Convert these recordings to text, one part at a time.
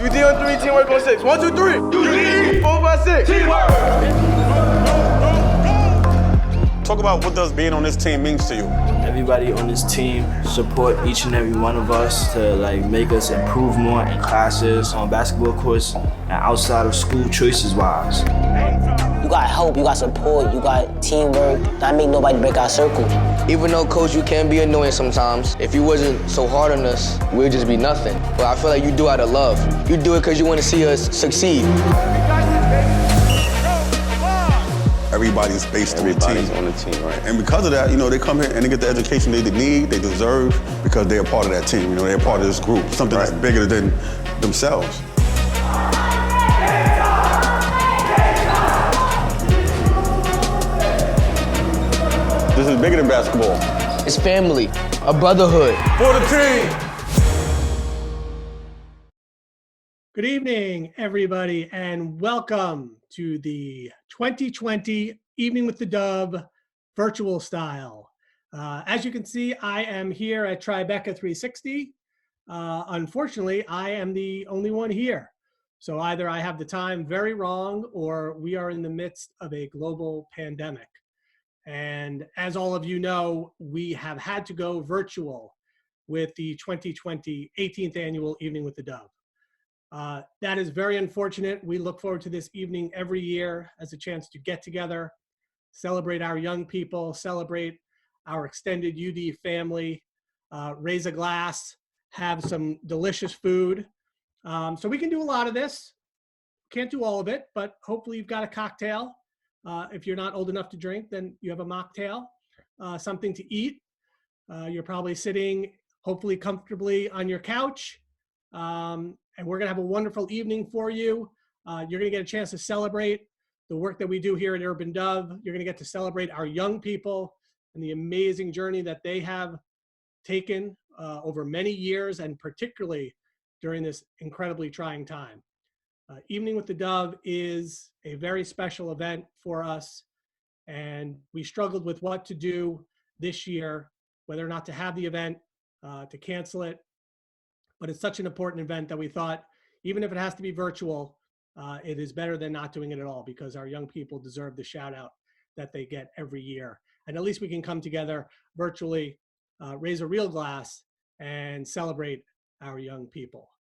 UD on 3, teamwork on 6. 1, 2, 3. UD. 4, 5, 6. Teamwork. Talk about what does being on this team means to you. Everybody on this team support each and every one of us to make us improve more in classes, on basketball courts, and outside of school choices wise. You got help, you got support, you got teamwork. That make nobody break our circle. Even though, Coach, you can be annoying sometimes, if you wasn't so hard on us, we'd just be nothing. But I feel like you do it out of love. You do it because you want to see us succeed. Everybody's based on the team, right? And because of that, they come here and they get the education they need, they deserve, because they're part of that team. They're part of this group, something that's bigger than themselves. This is bigger than basketball. It's family, a brotherhood. For the team. Good evening, everybody, and welcome to the 2020 Evening with the Dove virtual style. As you can see, I am here at Tribeca 360. Unfortunately, I am the only one here. So either I have the time very wrong or we are in the midst of a global pandemic. And as all of you know, we have had to go virtual with the 2020 18th Annual Evening with the Dove. That is very unfortunate. We look forward to this evening every year as a chance to get together, celebrate our young people, celebrate our extended UD family, raise a glass, have some delicious food. So we can do a lot of this. Can't do all of it, but hopefully you've got a cocktail. If you're not old enough to drink, then you have a mocktail, something to eat. You're probably sitting, hopefully comfortably on your couch. And we're gonna have a wonderful evening for you. You're gonna get a chance to celebrate the work that we do here at Urban Dove. You're gonna get to celebrate our young people and the amazing journey that they have taken over many years, and particularly during this incredibly trying time. Evening with the Dove is a very special event for us, and we struggled with what to do this year, whether or not to have the event, to cancel it. But it's such an important event that we thought, even if it has to be virtual, it is better than not doing it at all, because our young people deserve the shout out that they get every year. And at least we can come together virtually, raise a real glass, and celebrate our young people.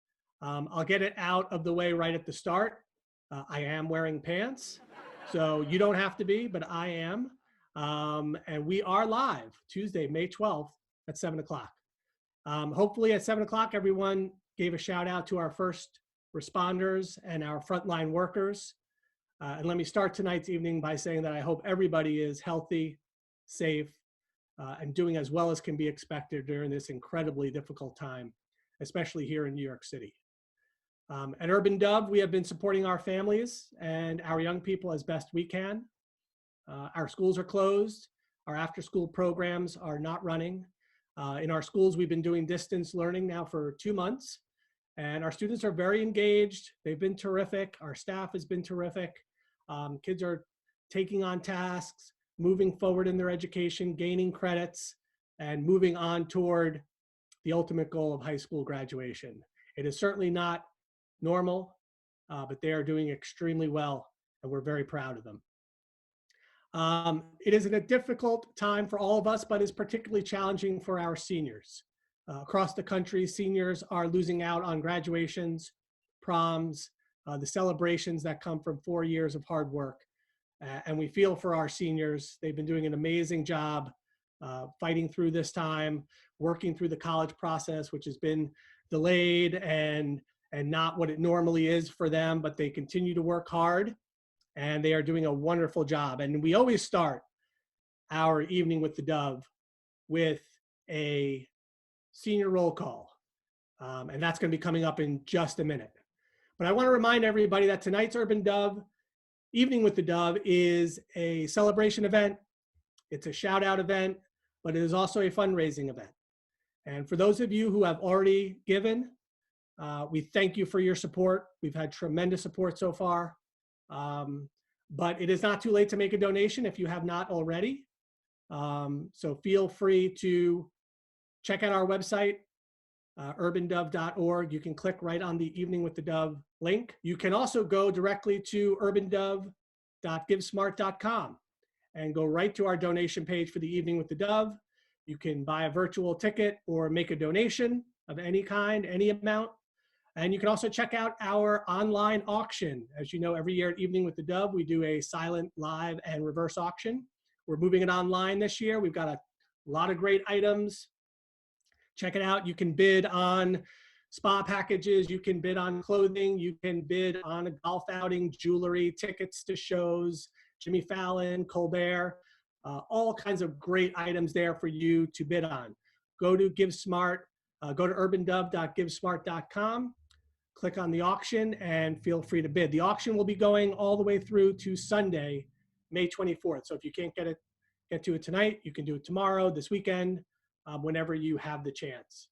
I'll get it out of the way right at the start. I am wearing pants, so you don't have to be, but I am. And we are live Tuesday, May 12th at 7 o'clock. Hopefully at 7 o'clock, everyone gave a shout out to our first responders and our frontline workers. And let me start tonight's evening by saying that I hope everybody is healthy, safe, and doing as well as can be expected during this incredibly difficult time, especially here in New York City. At Urban Dove, we have been supporting our families and our young people as best we can. Our schools are closed. Our after-school programs are not running. In our schools, we've been doing distance learning now for 2 months, and our students are very engaged. They've been terrific. Our staff has been terrific. Kids are taking on tasks, moving forward in their education, gaining credits, and moving on toward the ultimate goal of high school graduation. It is certainly not normal, but they are doing extremely well, and we're very proud of them. It is a difficult time for all of us, but is particularly challenging for our seniors. Across the country, seniors are losing out on graduations, proms, the celebrations that come from 4 years of hard work. And we feel for our seniors. They've been doing an amazing job fighting through this time, working through the college process, which has been delayed and not what it normally is for them, but they continue to work hard. And they are doing a wonderful job. And we always start our Evening with the Dove with a senior roll call. And that's going to be coming up in just a minute. But I want to remind everybody that tonight's Urban Dove, Evening with the Dove, is a celebration event. It's a shout out event, but it is also a fundraising event. And for those of you who have already given, we thank you for your support. We've had tremendous support so far. But it is not too late to make a donation if you have not already. So feel free to check out our website, urbandove.org. You can click right on the Evening with the Dove link. You can also go directly to urbandove.givesmart.com and go right to our donation page for the Evening with the Dove. You can buy a virtual ticket or make a donation of any kind, any amount. And you can also check out our online auction. As you know, every year at Evening with the Dove, we do a silent, live, and reverse auction. We're moving it online this year. We've got a lot of great items. Check it out. You can bid on spa packages. You can bid on clothing. You can bid on a golf outing, jewelry, tickets to shows, Jimmy Fallon, Colbert, all kinds of great items there for you to bid on. Go to GiveSmart, go to urbandove.givesmart.com, click on the auction, and feel free to bid. The auction will be going all the way through to Sunday, May 24th. So if you can't get to it tonight, you can do it tomorrow, this weekend, whenever you have the chance.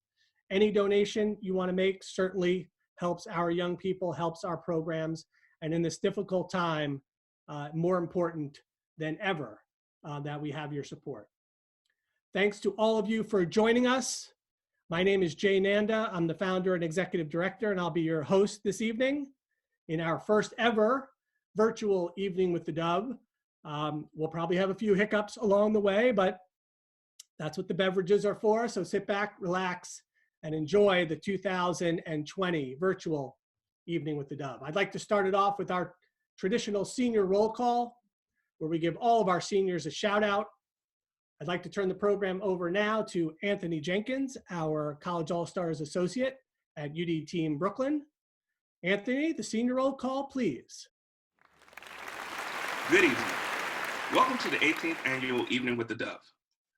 Any donation you want to make certainly helps our young people, helps our programs, and in this difficult time, more important than ever that we have your support. Thanks to all of you for joining us. My name is Jay Nanda. I'm the founder and executive director, and I'll be your host this evening in our first ever virtual Evening with the Dove. We'll probably have a few hiccups along the way, but that's what the beverages are for. So sit back, relax, and enjoy the 2020 virtual Evening with the Dove. I'd like to start it off with our traditional senior roll call, where we give all of our seniors a shout out. I'd like to turn the program over now to Anthony Jenkins, our College All-Stars Associate at UD Team Brooklyn. Anthony, the senior roll call, please. Good evening. Welcome to the 18th Annual Evening with the Dove.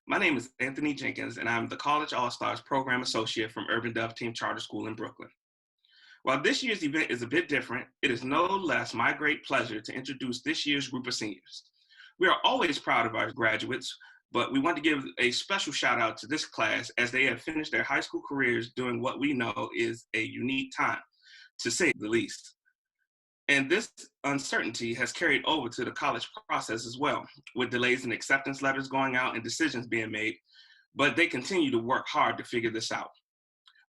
My name is Anthony Jenkins, and I'm the College All-Stars Program Associate from Urban Dove Team Charter School in Brooklyn. While this year's event is a bit different, it is no less my great pleasure to introduce this year's group of seniors. We are always proud of our graduates, but we want to give a special shout out to this class as they have finished their high school careers doing what we know is a unique time, to say the least. And this uncertainty has carried over to the college process as well, with delays in acceptance letters going out and decisions being made, but they continue to work hard to figure this out.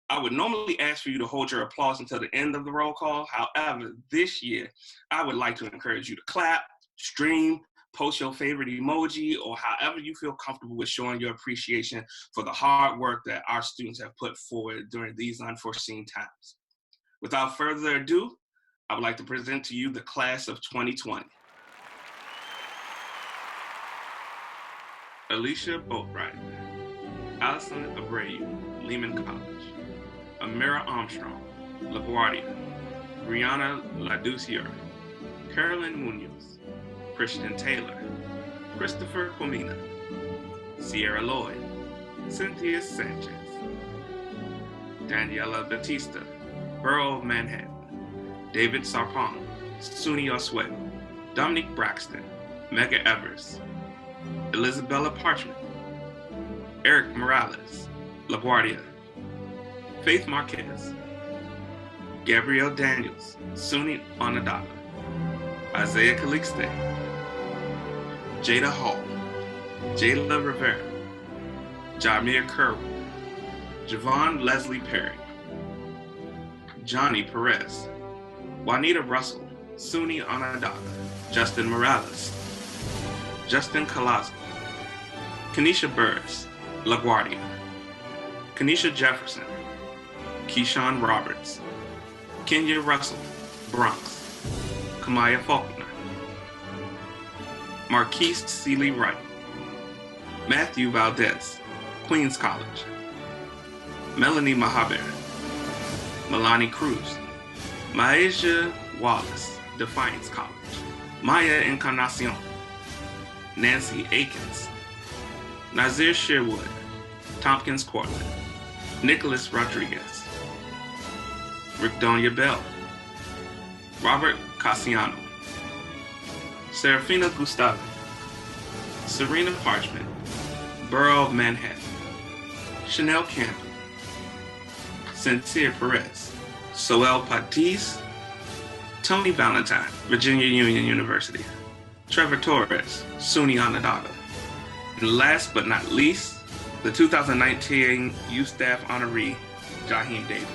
I would normally ask for you to hold your applause until the end of the roll call. However, this year, I would like to encourage you to clap, stream, post your favorite emoji, or however you feel comfortable with showing your appreciation for the hard work that our students have put forward during these unforeseen times. Without further ado, I would like to present to you the class of 2020. Alicia Boatwright, Allison Abreu, Lehman College. Amira Armstrong, LaGuardia. Brianna Laducier, Caroline Munoz, Christian Taylor, Christopher Comina, Sierra Lloyd, Cynthia Sanchez, Daniela Batista, Borough of Manhattan, David Sarpong, SUNY Oswego, Dominique Braxton, Mega Evers, Elizabella Parchment, Eric Morales, LaGuardia, Faith Marquez, Gabrielle Daniels, SUNY Onondaga, Isaiah Calixte, Jada Hall, Jayla Rivera, Jamir Kerwood, Javon Leslie Perry, Johnny Perez, Juanita Russell, SUNY Onondaga, Justin Morales, Justin Colazo, Kenesha Burris, LaGuardia, Kenesha Jefferson, Keyshawn Roberts, Kenya Russell, Bronx, Kamaya Faulkner, Marquise Seeley Wright, Matthew Valdez, Queens College, Melanie Mahaber, Melanie Cruz, Maisha Wallace, Defiance College, Maya Encarnacion, Nancy Akins, Nazir Sherwood, Tompkins Cortland, Nicholas Rodriguez, Ricdonia Bell, Robert Cassiano, Serafina Gustavo, Serena Parchment, Borough of Manhattan, Chanel Campbell, Cynthia Perez, Soel Patisse, Tony Valentine, Virginia Union University, Trevor Torres, SUNY Onondaga, and last but not least, the 2019 Youth Staff Honoree, Jaheem Davis.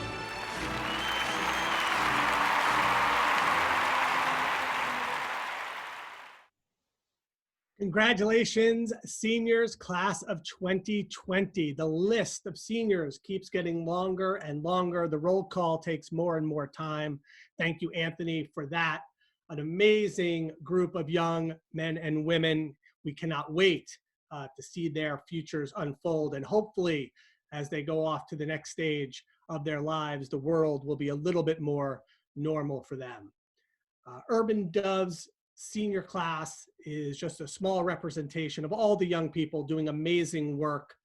Congratulations, seniors, class of 2020. The list of seniors keeps getting longer and longer. The roll call takes more and more time. Thank you, Anthony, for that. An amazing group of young men and women. We cannot wait to see their futures unfold. And hopefully, as they go off to the next stage of their lives, the world will be a little bit more normal for them. Urban Dove's senior class is just a small representation of all the young people doing amazing work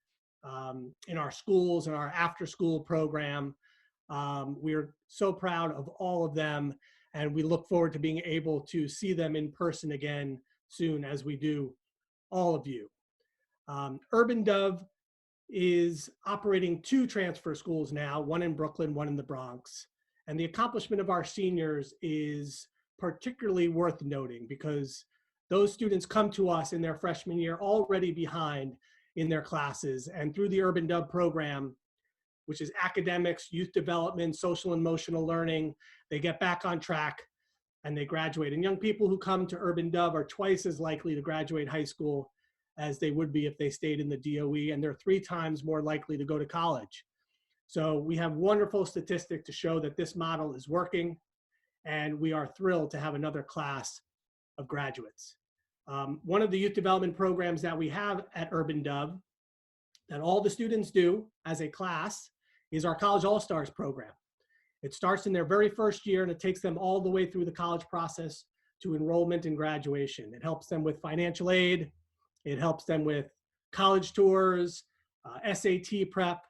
in our schools and our after-school program. We're so proud of all of them, and we look forward to being able to see them in person again soon, as we do all of you. Urban Dove is operating 2 transfer schools now, one in Brooklyn, one in the Bronx. And the accomplishment of our seniors is particularly worth noting because those students come to us in their freshman year already behind in their classes. And through the Urban Dove program, which is academics, youth development, social and emotional learning, they get back on track and they graduate. And young people who come to Urban Dove are twice as likely to graduate high school as they would be if they stayed in the DOE, and they're 3 times more likely to go to college. So we have wonderful statistics to show that this model is working, and we are thrilled to have another class of graduates. One of the youth development programs that we have at Urban Dove that all the students do as a class is our College All-Stars program. It starts in their very first year and it takes them all the way through the college process to enrollment and graduation. It helps them with financial aid. It helps them with college tours, SAT prep.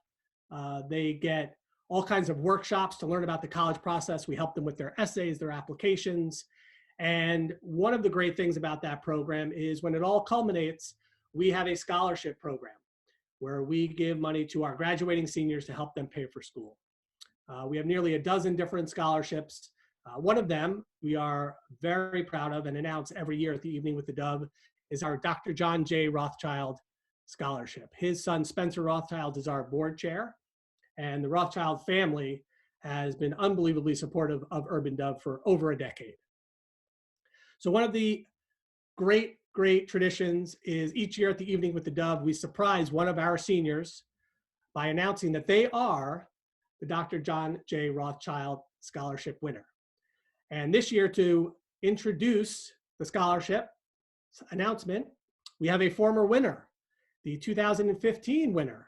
They get all kinds of workshops to learn about the college process. We help them with their essays, their applications. And one of the great things about that program is when it all culminates, we have a scholarship program where we give money to our graduating seniors to help them pay for school. We have nearly a dozen different scholarships. One of them we are very proud of and announce every year at the Evening with the Dove is our Dr. John J. Rothschild Scholarship. His son, Spencer Rothschild, is our board chair, and the Rothschild family has been unbelievably supportive of Urban Dove for over a decade. So one of the great traditions is each year at the Evening with the Dove, we surprise one of our seniors by announcing that they are the Dr. John J. Rothschild Scholarship winner. And this year, to introduce the scholarship announcement, we have a former winner, the 2015 winner,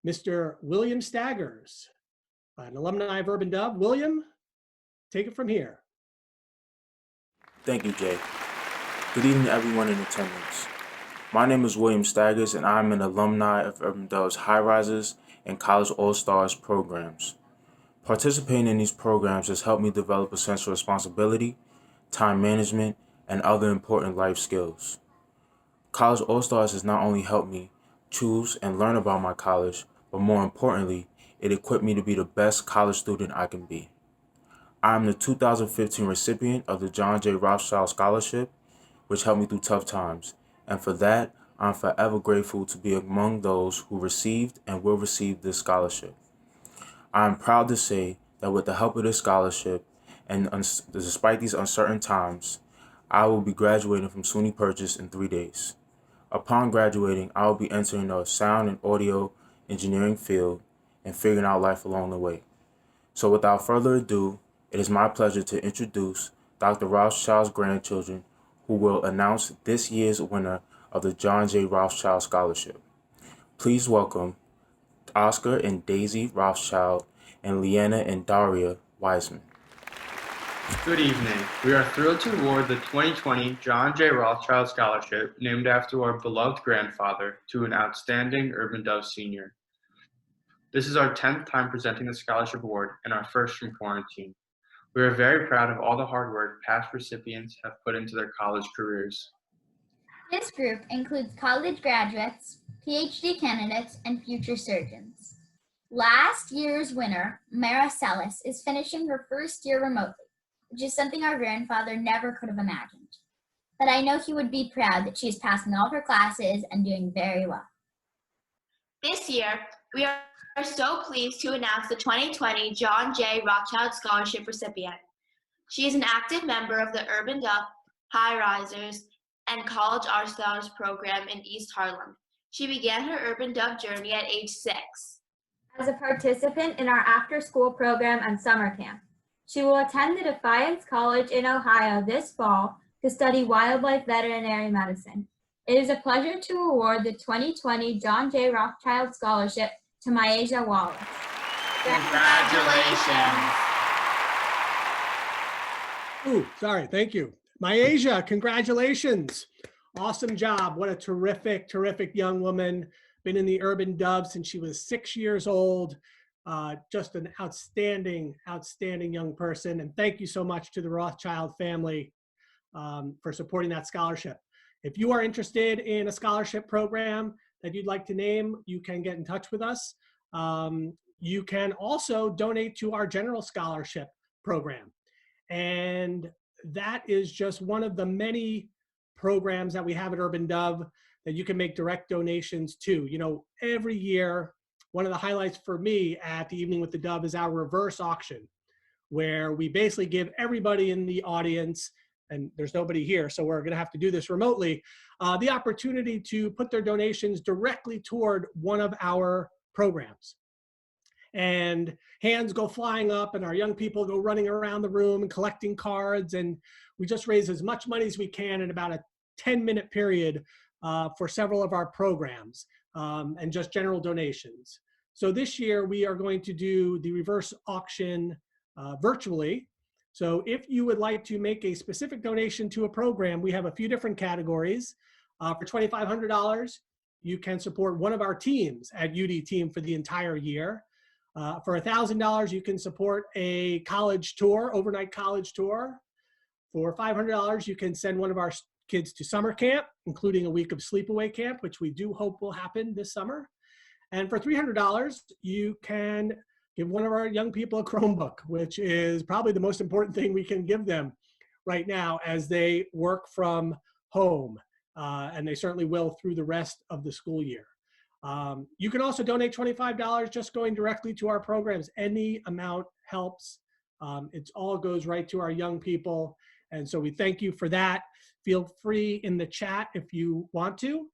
Mr. William Staggers, an alumni of Urban Dove. William, take it from here. Thank you, Jay. Good evening, everyone in attendance. My name is William Staggers, and I'm an alumni of Urban Dove's High Rises and College All-Stars programs. Participating in these programs has helped me develop a sense of responsibility, time management, and other important life skills. College All-Stars has not only helped me choose and learn about my college, but more importantly, it equipped me to be the best college student I can be. I am the 2015 recipient of the John J. Rothschild Scholarship, which helped me through tough times, and for that, I'm forever grateful to be among those who received and will receive this scholarship. I am proud to say that with the help of this scholarship, and despite these uncertain times, I will be graduating from SUNY Purchase in 3 days. Upon graduating, I will be entering the sound and audio engineering field and figuring out life along the way. So without further ado, it is my pleasure to introduce Dr. Rothschild's grandchildren, who will announce this year's winner of the John J. Rothschild Scholarship. Please welcome Oscar and Daisy Rothschild and Leanna and Daria Wiseman. Good evening. We are thrilled to award the 2020 John J. Rothschild Scholarship, named after our beloved grandfather, to an outstanding Urban Dove senior. This is our 10th time presenting the scholarship award and our first from quarantine. We are very proud of all the hard work past recipients have put into their college careers. This group includes college graduates, PhD candidates, and future surgeons. Last year's winner, Mara Salas, is finishing her first year remotely, which is something our grandfather never could have imagined. But I know he would be proud that she is passing all of her classes and doing very well. This year, we are We are so pleased to announce the 2020 John J. Rothschild Scholarship recipient. She is an active member of the Urban Dove, High Risers, and College Art Scholars program in East Harlem. She began her Urban Dove journey at age 6. As a participant in our after-school program and summer camp. She will attend the Defiance College in Ohio this fall to study wildlife veterinary medicine. It is a pleasure to award the 2020 John J. Rothschild Scholarship to Nyasia Wallace. Congratulations. Ooh, sorry, thank you. Nyasia, congratulations. Awesome job. What a terrific, terrific young woman. Been in the Urban Dove since she was 6 years old. Just an outstanding, outstanding young person. And thank you so much to the Rothschild family for supporting that scholarship. If you are interested in a scholarship program that you'd like to name, you can get in touch with us. You can also donate to our general scholarship program. And that is just one of the many programs that we have at Urban Dove that you can make direct donations to. You know, every year, one of the highlights for me at the Evening with the Dove is our reverse auction, where we basically give everybody in the audience, and there's nobody here, so we're gonna have to do this remotely, the opportunity to put their donations directly toward one of our programs. And hands go flying up and our young people go running around the room and collecting cards, and we just raise as much money as we can in about a 10-minute period for several of our programs and just general donations. So this year we are going to do the reverse auction virtually. So if you would like to make a specific donation to a program, we have a few different categories. For $2,500, you can support one of our teams at UD Team for the entire year. For $1,000, you can support a college tour, overnight college tour. For $500, you can send one of our kids to summer camp, including a week of sleepaway camp, which we do hope will happen this summer. And for $300, you can give one of our young people a Chromebook, which is probably the most important thing we can give them right now as they work from home. And they certainly will through the rest of the school year. You can also donate $25 just going directly to our programs. Any amount helps. It all goes right to our young people. And so we thank you for that. Feel free in the chat if you want to.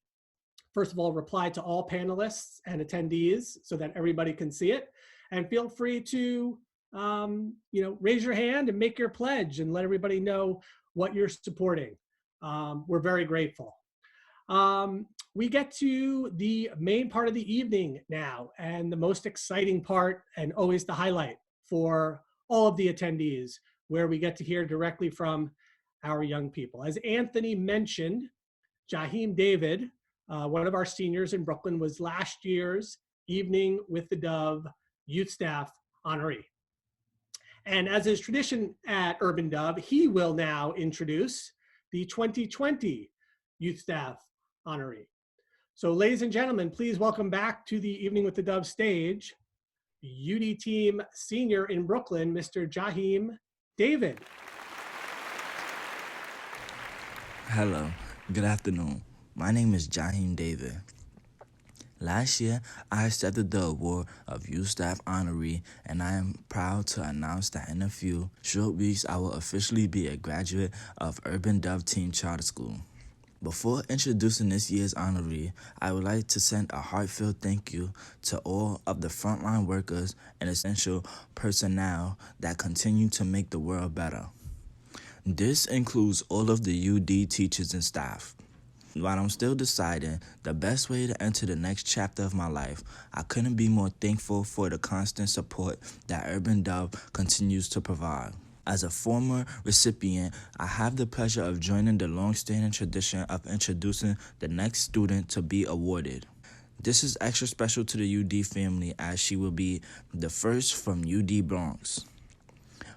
First of all, reply to all panelists and attendees so that everybody can see it. And feel free to raise your hand and make your pledge and let everybody know what you're supporting. We're very grateful. We get to the main part of the evening now, and the most exciting part, and always the highlight for all of the attendees, where we get to hear directly from our young people. As Anthony mentioned, Jahim David, one of our seniors in Brooklyn, was last year's Evening with the Dove Youth Staff Honoree. And as is tradition at Urban Dove, he will now introduce the 2020 Youth Staff Honoree. So ladies and gentlemen, please welcome back to the Evening with the Dove stage, UD Team Senior in Brooklyn, Mr. Jahim David. Hello, good afternoon. My name is Jahim David. Last year, I accepted the award of Youth Staff Honoree, and I am proud to announce that in a few short weeks, I will officially be a graduate of Urban Dove Team Charter School. Before introducing this year's honoree, I would like to send a heartfelt thank you to all of the frontline workers and essential personnel that continue to make the world better. This includes all of the UD teachers and staff. While I'm still deciding the best way to enter the next chapter of my life, I couldn't be more thankful for the constant support that Urban Dove continues to provide. As a former recipient, I have the pleasure of joining the long-standing tradition of introducing the next student to be awarded. This is extra special to the UD family, as she will be the first from UD Bronx.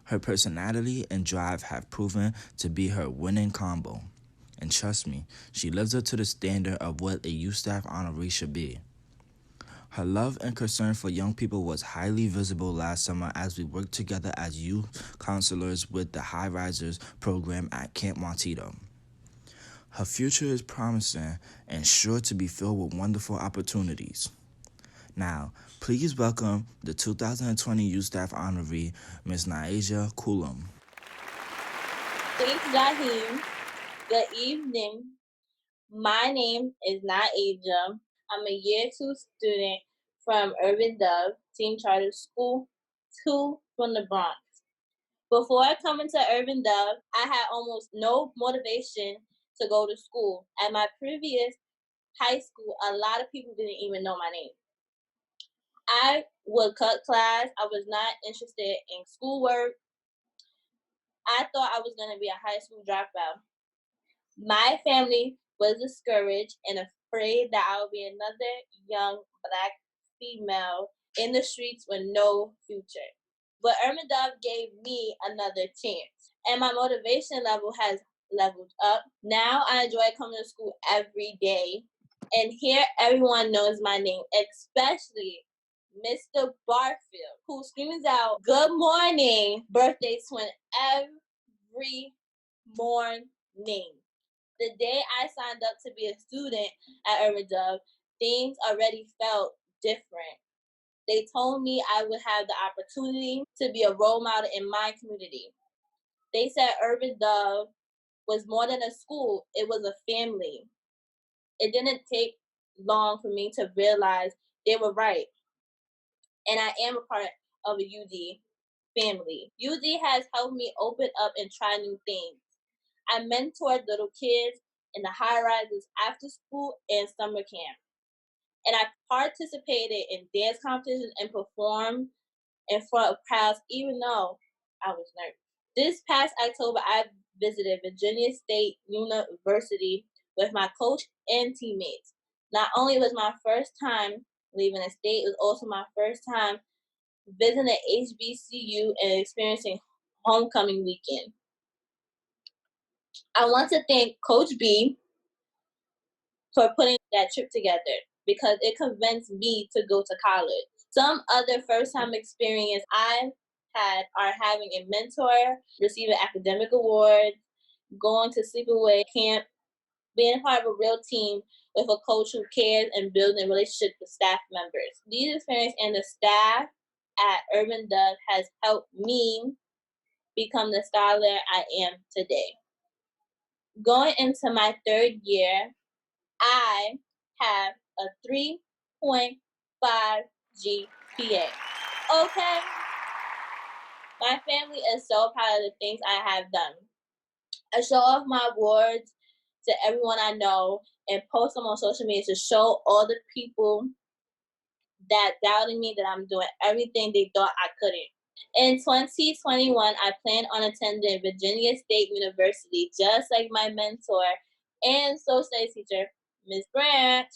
Her personality and drive have proven to be her winning combo. And trust me, she lives up to the standard of what a youth staff honoree should be. Her love and concern for young people was highly visible last summer as we worked together as youth counselors with the High Risers program at Camp Montito. Her future is promising and sure to be filled with wonderful opportunities. Now, please welcome the 2020 Youth Staff Honoree, Ms. Nyasia. Thanks, Jaheem. Good evening. My name is Nyasia. I'm a year 2 student from Urban Dove Team Charter School 2 from the Bronx. Before coming to Urban Dove, I had almost no motivation to go to school. At my previous high school, a lot of people didn't even know my name. I would cut class. I was not interested in schoolwork. I thought I was going to be a high school dropout. My family was discouraged and afraid that I would be another young Black female in the streets with no future. But Urban Dove gave me another chance, and my motivation level has leveled up. Now I enjoy coming to school every day, and here everyone knows my name, especially Mr. Barfield, who screams out "Good morning" birthday twin every morning. The day I signed up to be a student at Urban Dove, things already felt different. They told me I would have the opportunity to be a role model in my community. They said Urban Dove was more than a school, it was a family. It didn't take long for me to realize they were right. And I am a part of a UD family. UD has helped me open up and try new things. I mentored little kids in the high rises after school and summer camp. And I participated in dance competitions and performed in front of crowds, even though I was nervous. This past October, I visited Virginia State University with my coach and teammates. Not only was my first time leaving the state, it was also my first time visiting HBCU and experiencing homecoming weekend. I want to thank Coach B for putting that trip together because it convinced me to go to college. Some other first-time experience I've had are having a mentor, receiving academic awards, going to sleepaway camp, being part of a real team with a coach who cares, and building relationships with staff members. These experiences and the staff at Urban Dove has helped me become the scholar I am today. Going into my third year, I have a 3.5 GPA. Okay? My family is so proud of the things I have done. I show off my awards to everyone I know and post them on social media to show all the people that doubted me that I'm doing everything they thought I couldn't. In 2021, I plan on attending Virginia State University, just like my mentor and social studies teacher, Ms. Branch.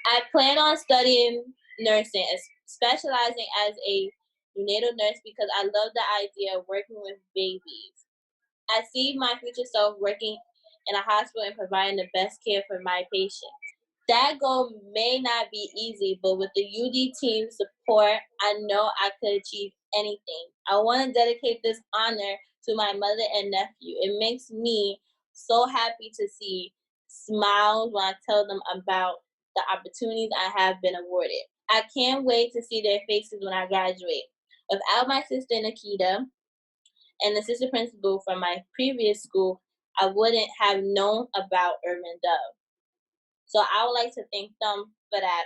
I plan on studying nursing, specializing as a neonatal nurse because I love the idea of working with babies. I see my future self working in a hospital and providing the best care for my patients. That goal may not be easy, but with the UD team support, I know I could achieve anything. I want to dedicate this honor to my mother and nephew. It makes me so happy to see smiles when I tell them about the opportunities I have been awarded. I can't wait to see their faces when I graduate. Without my sister Nikita and the assistant principal from my previous school, I wouldn't have known about Urban Dove. So I would like to thank them for that.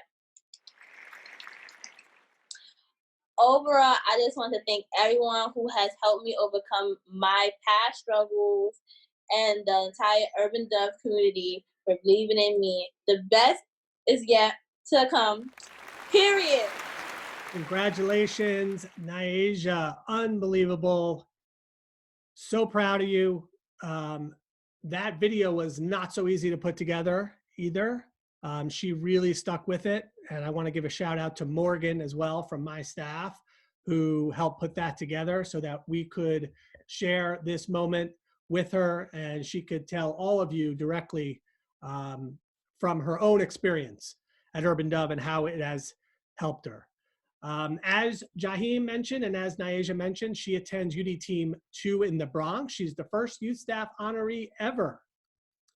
Overall, I just want to thank everyone who has helped me overcome my past struggles and the entire Urban Dove community for believing in me. The best is yet to come, period. Congratulations, Nyasia. Unbelievable. So proud of you. That video was not so easy to put together either. She really stuck with it. And I want to give a shout out to Morgan as well from my staff who helped put that together so that we could share this moment with her and she could tell all of you directly from her own experience at Urban Dove and how it has helped her. As Jaheem mentioned and as Nyasia mentioned, she attends UD Team 2 in the Bronx. She's the first youth staff honoree ever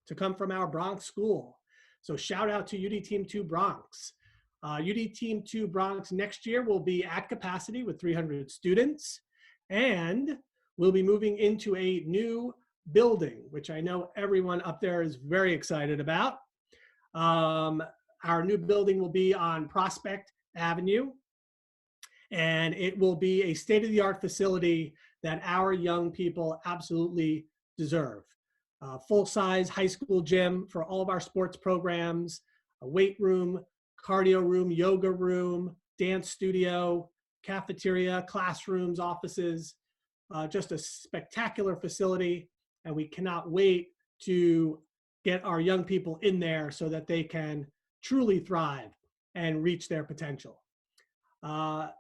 to come from our Bronx school. So shout out to UD Team 2 Bronx. UD Team 2 Bronx next year will be at capacity with 300 students, and we'll be moving into a new building, which I know everyone up there is very excited about. Our new building will be on Prospect Avenue, and it will be a state-of-the-art facility that our young people absolutely deserve. Full-size high school gym for all of our sports programs, a weight room, cardio room, yoga room, dance studio, cafeteria, classrooms, offices, just a spectacular facility. And we cannot wait to get our young people in there so that they can truly thrive and reach their potential.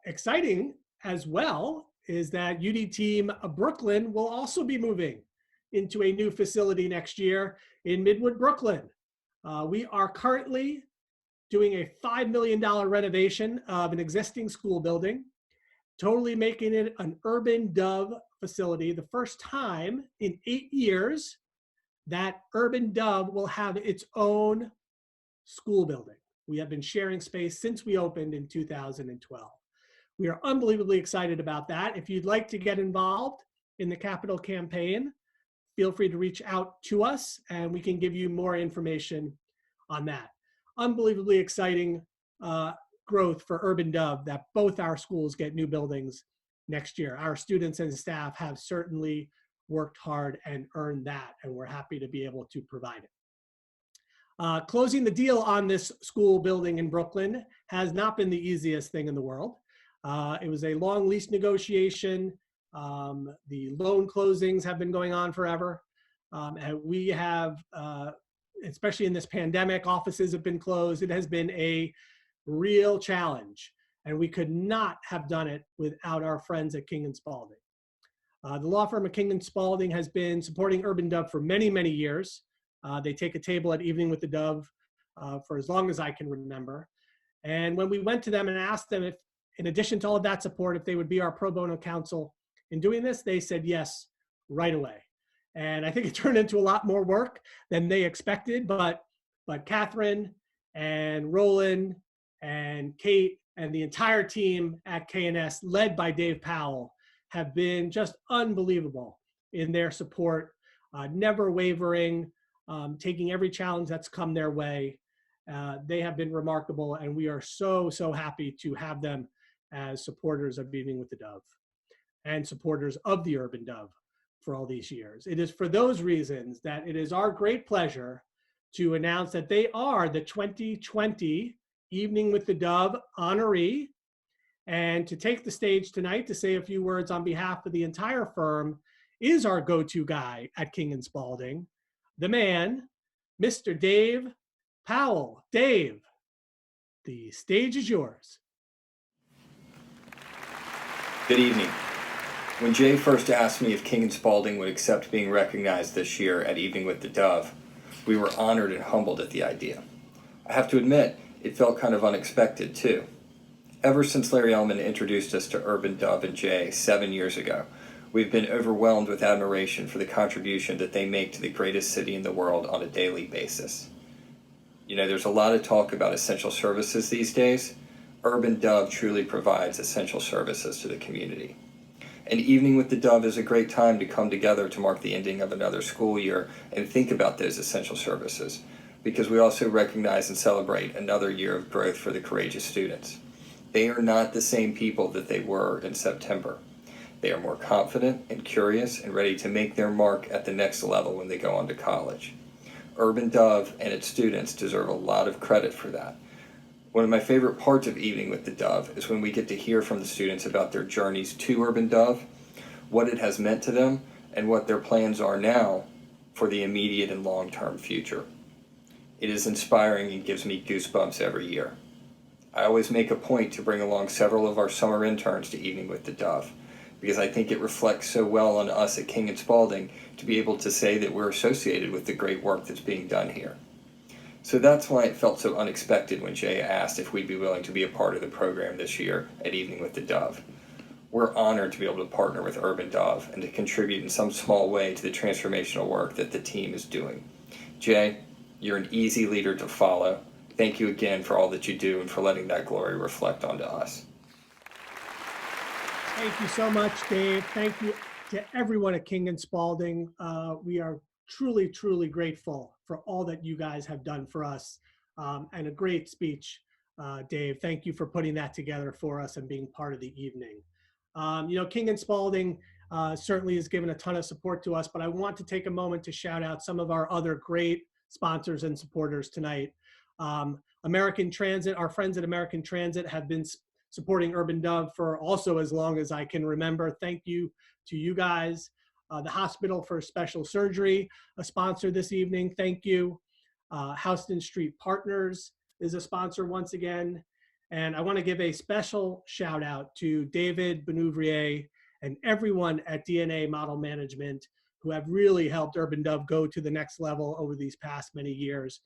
Exciting as well is that UD Team Brooklyn will also be moving into a new facility next year in Midwood, Brooklyn. We are currently doing a $5 million renovation of an existing school building, totally making it an Urban Dove facility. The first time in 8 years that Urban Dove will have its own school building. We have been sharing space since we opened in 2012. We are unbelievably excited about that. If you'd like to get involved in the capital campaign, feel free to reach out to us and we can give you more information on that. Unbelievably exciting growth for Urban Dove that both our schools get new buildings next year. Our students and staff have certainly worked hard and earned that, and we're happy to be able to provide it. Closing the deal on this school building in Brooklyn has not been the easiest thing in the world. It was a long lease negotiation. The loan closings have been going on forever. And we have, especially in this pandemic, offices have been closed. It has been a real challenge, and we could not have done it without our friends at King & Spalding. The law firm of King & Spalding has been supporting Urban Dove for many, many years. They take a table at Evening with the Dove for as long as I can remember. And when we went to them and asked them if, in addition to all of that support, if they would be our pro bono counsel in doing this, they said yes right away. And I think it turned into a lot more work than they expected, but Catherine and Roland and Kate and the entire team at K&S, led by Dave Powell, have been just unbelievable in their support, never wavering, taking every challenge that's come their way. They have been remarkable, and we are so, so happy to have them as supporters of Evening with the Dove and supporters of the Urban Dove for all these years. It is for those reasons that it is our great pleasure to announce that they are the 2020 Evening with the Dove honoree. And to take the stage tonight to say a few words on behalf of the entire firm is our go-to guy at King & Spalding, the man, Mr. Dave Powell. Dave, the stage is yours. Good evening. When Jay first asked me if King & Spalding would accept being recognized this year at Evening with the Dove, we were honored and humbled at the idea. I have to admit, it felt kind of unexpected too. Ever since Larry Ellman introduced us to Urban Dove and Jay 7 years ago, we've been overwhelmed with admiration for the contribution that they make to the greatest city in the world on a daily basis. You know, there's a lot of talk about essential services these days. Urban Dove truly provides essential services to the community. And Evening with the Dove is a great time to come together to mark the ending of another school year and think about those essential services, because we also recognize and celebrate another year of growth for the courageous students. They are not the same people that they were in September. They are more confident and curious and ready to make their mark at the next level when they go on to college. Urban Dove and its students deserve a lot of credit for that. One of my favorite parts of Evening with the Dove is when we get to hear from the students about their journeys to Urban Dove, what it has meant to them, and what their plans are now for the immediate and long-term future. It is inspiring and gives me goosebumps every year. I always make a point to bring along several of our summer interns to Evening with the Dove, because I think it reflects so well on us at King & Spalding to be able to say that we're associated with the great work that's being done here. So that's why it felt so unexpected when Jay asked if we'd be willing to be a part of the program this year at Evening with the Dove. We're honored to be able to partner with Urban Dove and to contribute in some small way to the transformational work that the team is doing. Jay, you're an easy leader to follow. Thank you again for all that you do and for letting that glory reflect onto us. Thank you so much, Dave. Thank you to everyone at King and Spalding. We are truly, truly grateful for all that you guys have done for us. And a great speech, Dave. Thank you for putting that together for us and being part of the evening. You know, King and Spalding certainly has given a ton of support to us, but I want to take a moment to shout out some of our other great sponsors and supporters tonight. American Transit, our friends at American Transit have been supporting Urban Dove for also as long as I can remember. Thank you to you guys. The Hospital for Special Surgery, a sponsor this evening. Thank you. Houston Street Partners is a sponsor once again. And I want to give a special shout out to David Benouvrier and everyone at DNA Model Management who have really helped Urban Dove go to the next level over these past many years,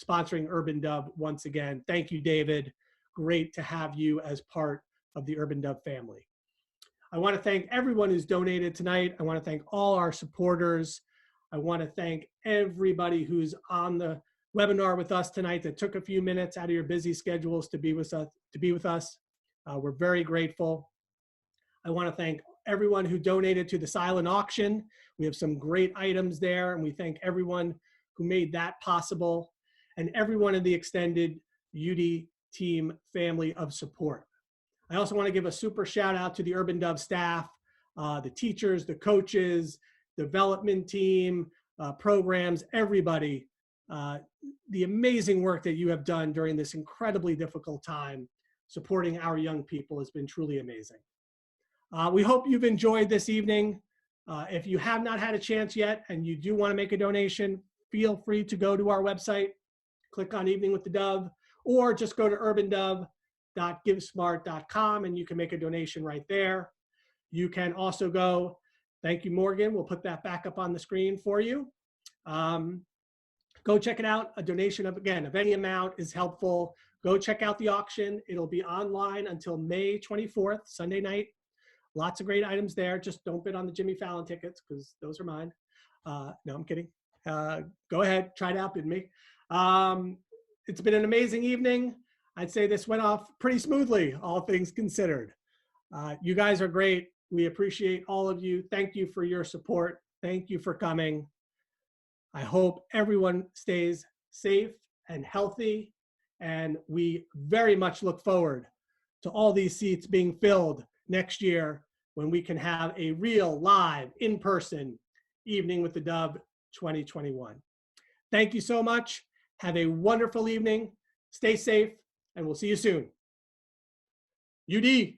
sponsoring Urban Dove once again. Thank you, David. Great to have you as part of the Urban Dove family. I want to thank everyone who's donated tonight. I want to thank all our supporters. I want to thank everybody who's on the webinar with us tonight that took a few minutes out of your busy schedules to be with us. We're very grateful. I want to thank everyone who donated to the silent auction. We have some great items there, and we thank everyone who made that possible, and everyone in the extended UD team family of support. I also want to give a super shout out to the Urban Dove staff, the teachers, the coaches, development team, programs, everybody. The amazing work that you have done during this incredibly difficult time supporting our young people has been truly amazing. We hope you've enjoyed this evening. If you have not had a chance yet and you do want to make a donation, feel free to go to our website, click on Evening with the Dove, or just go to urbandove.givesmart.com and you can make a donation right there. You can also go, thank you, Morgan. We'll put that back up on the screen for you. Go check it out. A donation of any amount is helpful. Go check out the auction. It'll be online until May 24th, Sunday night. Lots of great items there. Just don't bid on the Jimmy Fallon tickets because those are mine. No, I'm kidding. Go ahead, try to outbid me. It's been an amazing evening. I'd say this went off pretty smoothly, all things considered. You guys are great. We appreciate all of you. Thank you for your support. Thank you for coming. I hope everyone stays safe and healthy, and we very much look forward to all these seats being filled next year when we can have a real live in-person Evening with the Dove 2021. Thank you so much. Have a wonderful evening. Stay safe, and we'll see you soon. UD.